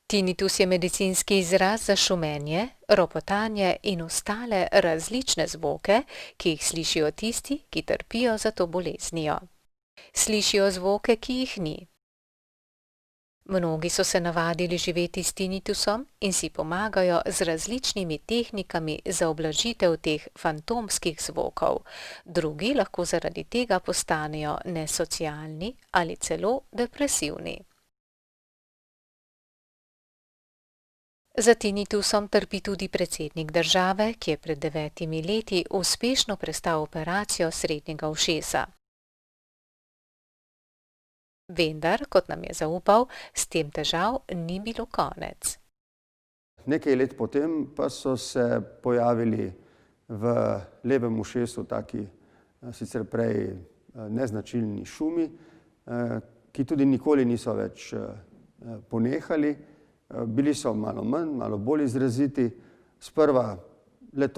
Tinitus je medicinski izraz za šumenje, ropotanje in ostale različne zvoke, ki jih slišijo tisti, ki trpijo za to boleznijo. Slišijo zvoke, ki jih ni. Mnogi so se navadili živeti s tinitusom in si pomagajo z različnimi tehnikami za ublažitev teh fantomskih zvokov. Drugi lahko zaradi tega postanejo nesocialni ali celo depresivni. Za tinitusom trpi tudi predsednik države, ki je pred 9 leti uspešno prestal operacijo srednjega ušesa. Vendar, kot nam je zaupal, s tem težav ni bilo konec. Nekaj let potem pa so se pojavili v levem ušesu taki sicer prej neznačilni šumi, ki tudi nikoli niso več ponehali. Bili so malo manj, malo bolj izraziti, sprva le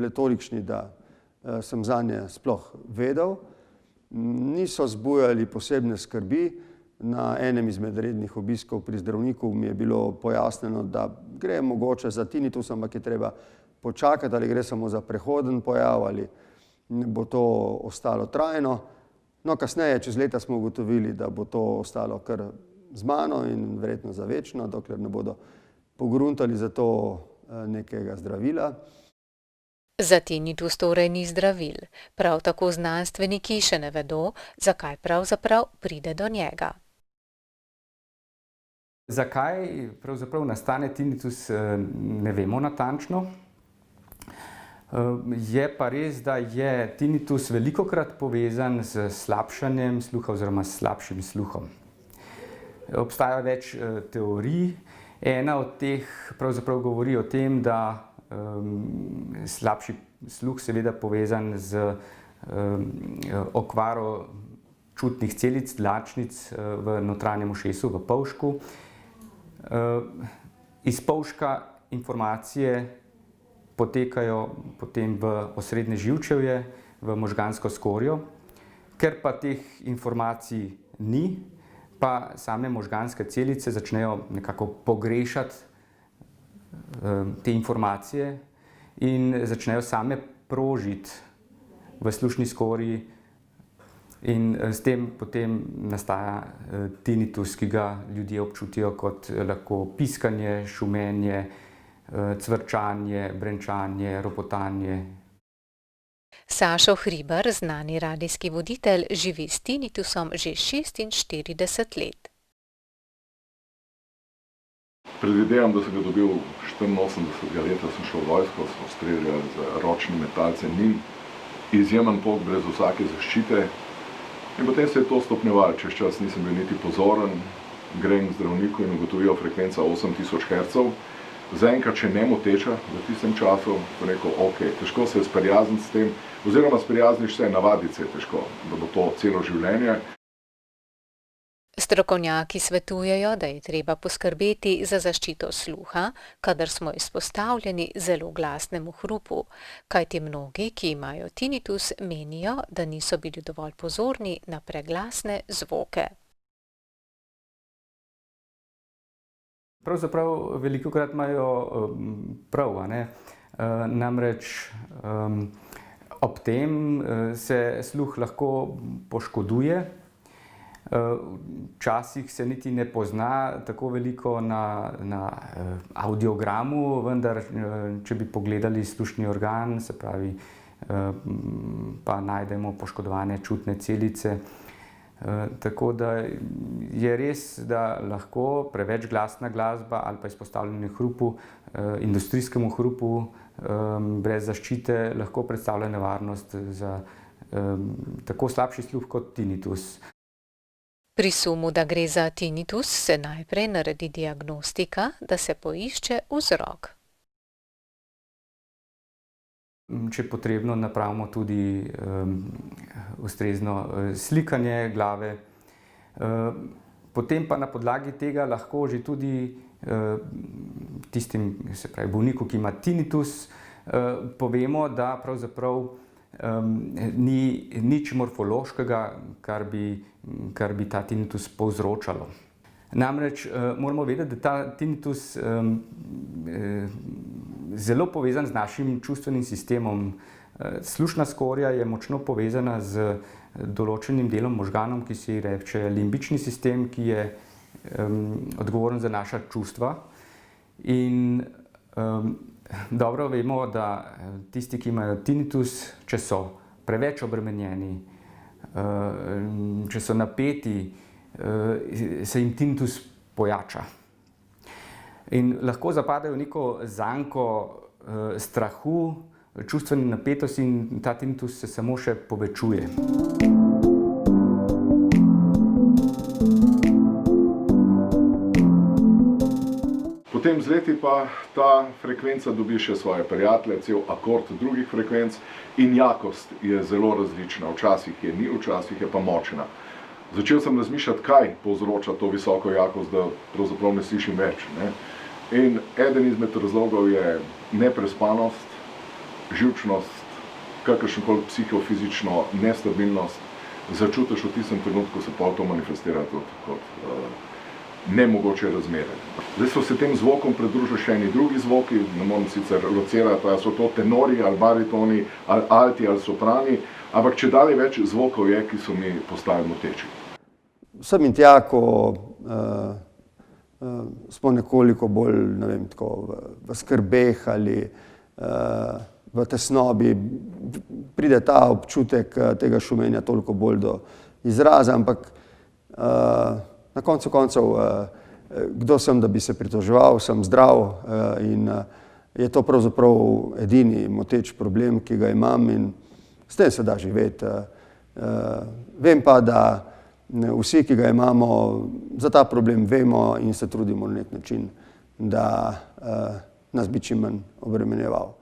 tolikšni, da sem zanje sploh vedel. Niso zbujali posebne skrbi. Na enem izmed rednih obiskov pri zdravniku mi je bilo pojasnjeno, da gre mogoče za tinitus, ampak je treba počakati, ali gre samo za prehoden pojav, ali bo to ostalo trajno. No, kasneje, čez leta smo ugotovili, da bo to ostalo kar z mano in verjetno za večno, dokler ne bodo pogruntali za to nekega zdravila. Za tinitus torej ni zdravil. Prav tako znanstveniki še ne vedo, zakaj pravzaprav pride do njega. Zakaj pravzaprav nastane tinitus, ne vemo natančno. Je pa res, da je tinitus velikokrat povezan s slabšanjem sluha oziroma s slabšim sluhom. Obstaja več teorij. Ena od teh pravzaprav govori o tem, da slabši sluh seveda povezan z okvaro čutnih celic, dlačnic v notranjem ušesu, v polžku. Iz polžka informacije potekajo potem v osrednje živčevje, v možgansko skorjo. Ker pa teh informacij ni, pa same možganske celice začnejo nekako pogrešati te informacije in začnejo same prožiti v slušni skorji in s tem potem nastaja tinitus, ki ga ljudje občutijo kot lahko piskanje, šumenje, cvrčanje, brenčanje, ropotanje. Sašo Hribar, znani radijski voditelj, živi s tinitusom že 46 let. Predvidevam, da sem ga dobil 84. leta, sem šel v vojsko, smo streljali z ročnim metalcem min, izjemen pok brez vsake zaščite. In potem se je to stopnjevalo, čez čas nisem bil niti pozoren, grem k zdravniku in ugotovijo frekvenca 8000 Hz. Zaenkrat še ne moteča v tistem času, rekel, ok, težko se je sprijazniti s tem, oziroma sprijazniš se, navaditi se je težko, da bo to celo življenje. Strokovnjaki svetujejo, da je treba poskrbeti za zaščito sluha, kadar smo izpostavljeni zelo glasnemu hrupu, kajti mnogi, ki imajo tinitus, menijo, da niso bili dovolj pozorni na preglasne zvoke. Pravzaprav velikokrat imajo prav, namreč ob tem se sluh lahko poškoduje. Včasih se niti ne pozna tako veliko na audiogramu, vendar če bi pogledali slušni organ, se pravi, pa najdemo poškodovane čutne celice. Tako da je res, da lahko preveč glasna glasba ali pa izpostavljanje hrupu, industrijskemu hrupu brez zaščite lahko predstavlja nevarnost za tako slabši sluh kot tinitus. Pri sumu, da gre za tinitus, se najprej naredi diagnostika, da se poišče vzrok. Če je potrebno, napravimo tudi ustrezno slikanje glave. Potem pa na podlagi tega lahko že tudi tistim, se pravi bolniku, ki ima tinitus, povemo, da pravzaprav ni nič morfološkega, kar bi ta tinnitus povzročalo. Namreč moramo vedeti, da ta tinnitus zelo povezan z našim čustvenim sistemom. Slušna skorja je močno povezana z določenim delom možganov, ki se ji reče limbični sistem, ki je odgovoren za naša čustva. In dobro vemo, da tisti, ki imajo tinnitus, če so preveč obremenjeni, če so napeti, se jim tinnitus pojača. In lahko zapadejo v neko zanko strahu, čustvene napetosti in ta tinnitus se samo še povečuje. Potem z leti pa ta frekvenca dobi še svoje prijatelje, cel akord drugih frekvenc in jakost je zelo različna. Včasih je ni, včasih je pa močna. Začel sem razmišljati, kaj povzroča to visoko jakost, da pravzaprav ne slišim več. In eden izmed razlogov je neprespanost, živčnost, kakršnokoli psihofizično nestabilnost. Začutiš v tistem trenutku, se pa to manifestira tudi kot nemogoče razmere. Zdaj so se tem zvokom pridružili še eni drugi zvoki, ne morem sicer locirati, ali so to tenori, ali baritoni, ali alti, ali soprani, ampak čedalje več zvokov je, ki so mi postali moteči. Sem in tja, ko smo nekoliko bolj, ne vem, tako v skrbeh ali v tesnobi, pride ta občutek tega šumenja toliko bolj do izraza, ampak na koncu koncev, kdo sem, da bi se pritoževal, sem zdrav in je to pravzaprav edini moteč problem, ki ga imam in s tem se da živeti. Vem pa, da vsi, ki ga imamo, za ta problem vemo in se trudimo na nek način, da nas bi čim manj obremenjeval.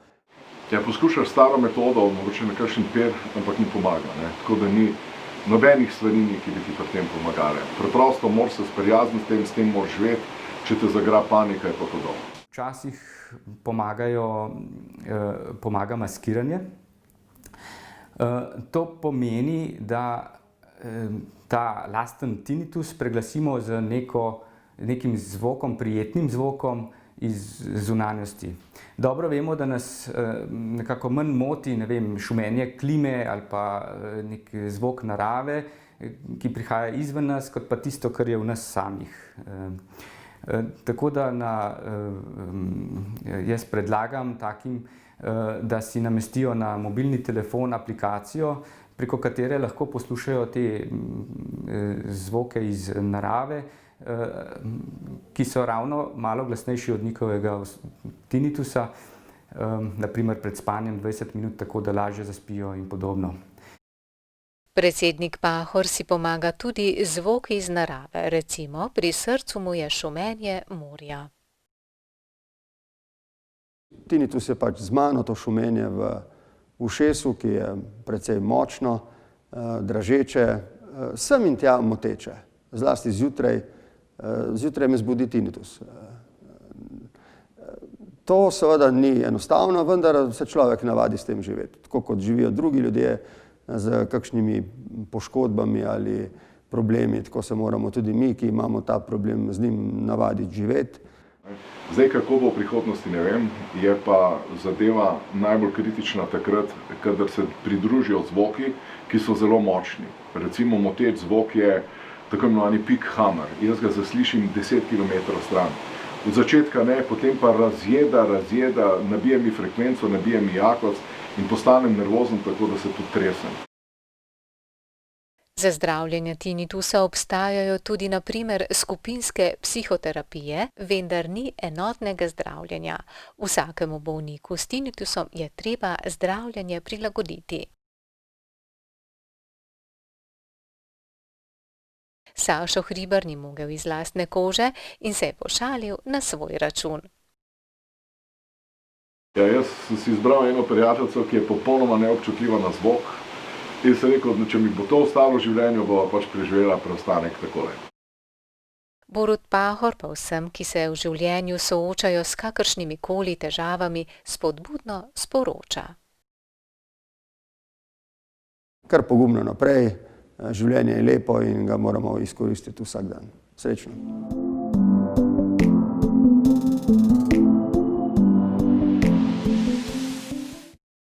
Ja, poskušaš staro metodo, mogoče na kakšen per, ampak ni pomaga. Tako da ni nobenih stvari, ki bi ti pri tem pomagale. Preprosto moraš se sprijazniti s tem moraš živeti, če te zagra panika, je pa to dobro. Včasih pomaga maskiranje. To pomeni, da ta lasten tinnitus preglasimo z nekim zvokom, prijetnim zvokom iz zunanjosti. Dobro vemo, da nas nekako manj moti, ne vem, šumenje klime ali pa nek zvok narave, ki prihaja izven nas, kot pa tisto, kar je v nas samih. Tako da jaz predlagam takim, da si namestijo na mobilni telefon aplikacijo, preko katere lahko poslušajo te zvoke iz narave, ki so ravno malo glasnejši od njihovega tinnitusa, naprimer pred spanjem 20 minut, tako da lažje zaspijo in podobno. Predsednik Pahor si pomaga tudi z zvoki iz narave, recimo pri srcu mu je šumenje morja. Tinnitus je pač zmano to šumenje v ušesu, ki je precej močno, dražeče, sem in tja moteče, zlasti zjutraj. Zjutraj me zbudi tinnitus. To seveda ni enostavno, vendar se človek navadi s tem živeti. Tako kot živijo drugi ljudje z kakšnimi poškodbami ali problemi, tako se moramo tudi mi, ki imamo ta problem, z njim navaditi živeti. Zdaj, kako bo v prihodnosti, ne vem, je pa zadeva najbolj kritična takrat, kadar se pridružijo zvoki, ki so zelo močni. Recimo moteč zvok je tako imenovani peak hammer. Jaz ga zaslišim 10 km stran. Od začetka ne, potem pa razjeda, nabije mi frekvenco, nabije mi jakost in postanem nervozen, tako da se tudi tresem. Za zdravljenje tinnitusa obstajajo tudi na primer skupinske psihoterapije, vendar ni enotnega zdravljenja. Vsakemu bolniku s tinnitusom je treba zdravljenje prilagoditi. Sašo Hribar ni mogel iz lastne kože in se je pošalil na svoj račun. Ja, jaz sem si izbral eno prijateljico, ki je popolnoma neobčutljiva na zvok. In sem rekel, da če mi bo to ostalo v življenju, bo pač preživela preostanek takole. Borut Pahor pa vsem, ki se v življenju soočajo s kakršnimi koli težavami, spodbudno sporoča. kar pogumno naprej, življenje je lepo in ga moramo izkoristiti vsak dan. Srečno!